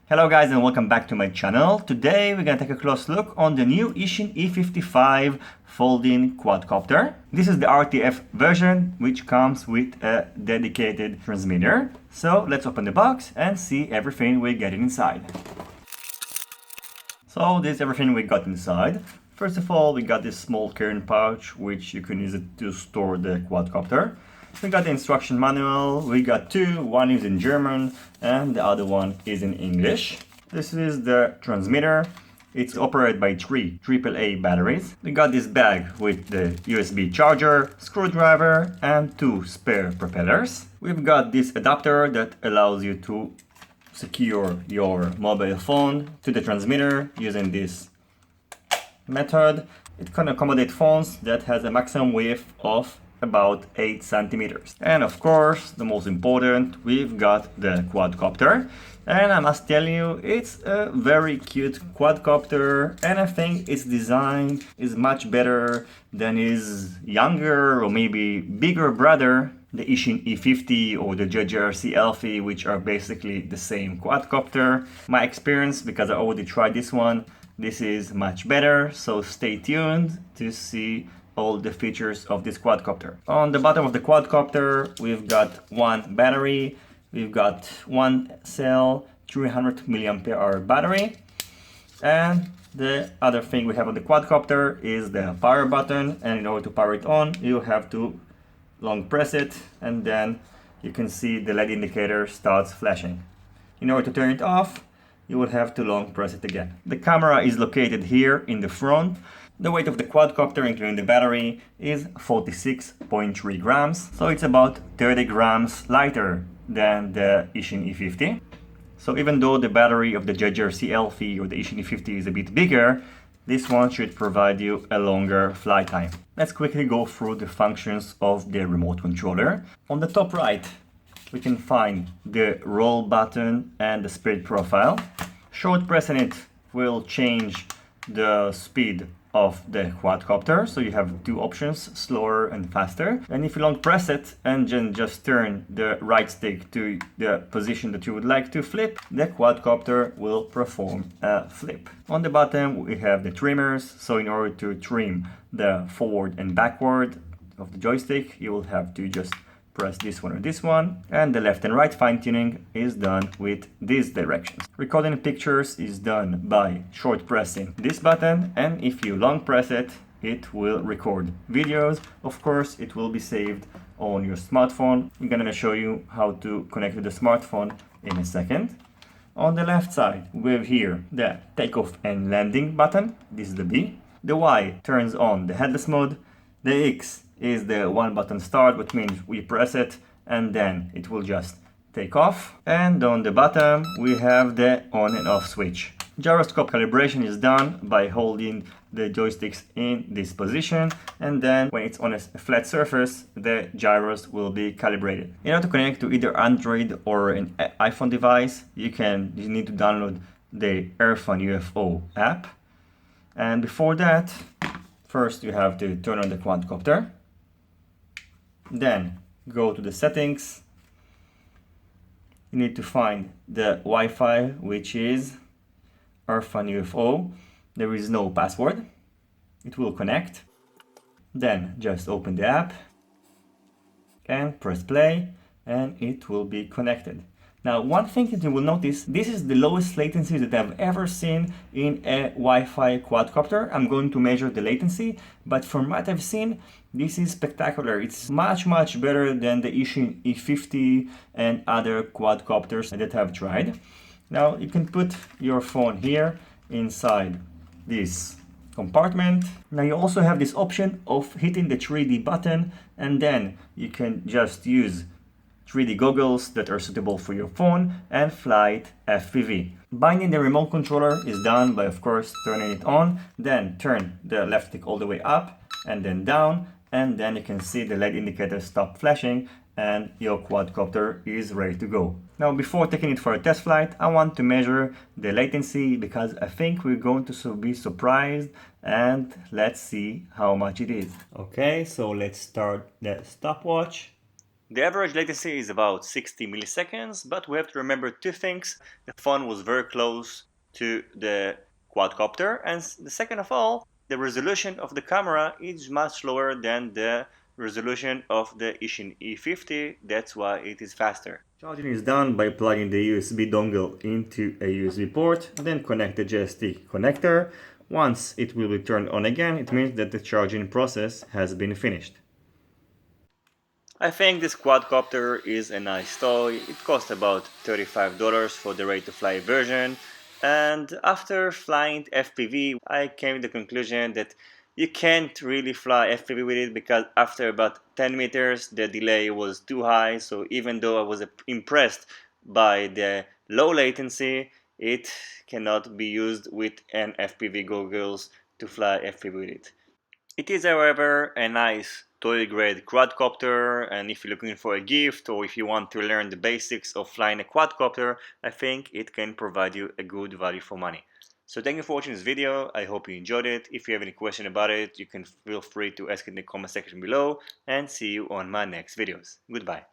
Hello guys and welcome back to my channel. Today we're gonna take a close look on the new Eachine E55 folding quadcopter. This is the RTF version which comes with a dedicated transmitter. So let's open the box and see everything we get inside. So this is everything we got inside. First of all, we got this small carrying pouch which you can use it to store the quadcopter. We got the instruction manual, we got two, one is in German and the other one is in English. This is the transmitter. It's operated by three AAA batteries. We got this bag with the USB charger, screwdriver and two spare propellers. We've got this adapter that allows you to secure your mobile phone to the transmitter using this method. It can accommodate phones that has a maximum width of about 8 centimeters. And of course, the most important, we've got the quadcopter. And I must tell you, it's a very cute quadcopter, and I think its design is much better than his younger or maybe bigger brother, the Eachine E50 or the JRC Alfie, which are basically the same quadcopter. My experience, because I already tried this one, this is much better, so stay tuned to see all the features of this quadcopter. On the bottom of the quadcopter, we've got one battery, we've got one cell, 300 milliampere hour battery, and the other thing we have on the quadcopter is the power button, and in order to power it on, you have to long press it, and then you can see the LED indicator starts flashing. In order to turn it off, you will have to long press it again. The camera is located here in the front. The weight of the quadcopter, including the battery, is 46.3 grams, so it's about 30 grams lighter than the Eachine E50. So even though the battery of the JRC Alfie or the Eachine E50 is a bit bigger, this one should provide you a longer flight time. Let's quickly go through the functions of the remote controller. On the top right, we can find the roll button and the speed profile. Short pressing it will change the speed of the quadcopter, so you have two options, slower and faster. And if you long press it and then just turn the right stick to the position that you would like to flip, the quadcopter will perform a flip. On the bottom we have the trimmers, so in order to trim the forward and backward of the joystick, you will have to just press this one or this one, and the left and right fine-tuning is done with these directions. Recording pictures is done by short pressing this button, and if you long press it, it will record videos. Of course, it will be saved on your smartphone. I'm gonna show you how to connect with the smartphone in a second. On the left side, we have here the takeoff and landing button. This is the B. The Y turns on the headless mode. The X is the one button start, which means we press it and then it will just take off. And on the bottom we have the on and off switch. Gyroscope calibration is done by holding the joysticks in this position, and then when it's on a flat surface, the gyros will be calibrated. In order to connect to either Android or an iPhone device, you need to download the Airfun UFO app. And before that, first you have to turn on the quadcopter. Then go to the settings. You need to find the Wi-Fi, which is Airfun UFO. There is no password. It will connect. Then just open the app and press play, and it will be connected. Now, one thing that you will notice, this is the lowest latency that I've ever seen in a Wi-Fi quadcopter. I'm going to measure the latency, but from what I've seen, this is spectacular. It's much better than the Eachine E50 and other quadcopters that I've tried. Now, you can put your phone here inside this compartment. Now, you also have this option of hitting the 3D button, and then you can just use 3D goggles that are suitable for your phone and flight FPV. Binding the remote controller is done by, of course, turning it on, then turn the left stick all the way up and then down, and then you can see the LED indicator stop flashing and your quadcopter is ready to go. Now, before taking it for a test flight, I want to measure the latency because I think we're going to be surprised, and let's see how much it is. Okay, so let's start the stopwatch. The average latency is about 60 milliseconds, but we have to remember two things. The phone was very close to the quadcopter, and the second of all, the resolution of the camera is much lower than the resolution of the Eachine E50, that's why it is faster. Charging is done by plugging the USB dongle into a USB port, then connect the JST connector. Once it will be turned on again, it means that the charging process has been finished. I think this quadcopter is a nice toy. It cost about $35 for the ready to fly version, and after flying FPV I came to the conclusion that you can't really fly FPV with it because after about 10 meters the delay was too high, so even though I was impressed by the low latency, it cannot be used with an FPV goggles to fly FPV with it. It is, however, a nice toy-grade quadcopter, and if you're looking for a gift or if you want to learn the basics of flying a quadcopter, I think it can provide you a good value for money. So thank you for watching this video. I hope you enjoyed it. If you have any question about it, you can feel free to ask it in the comment section below, and see you on my next videos. Goodbye.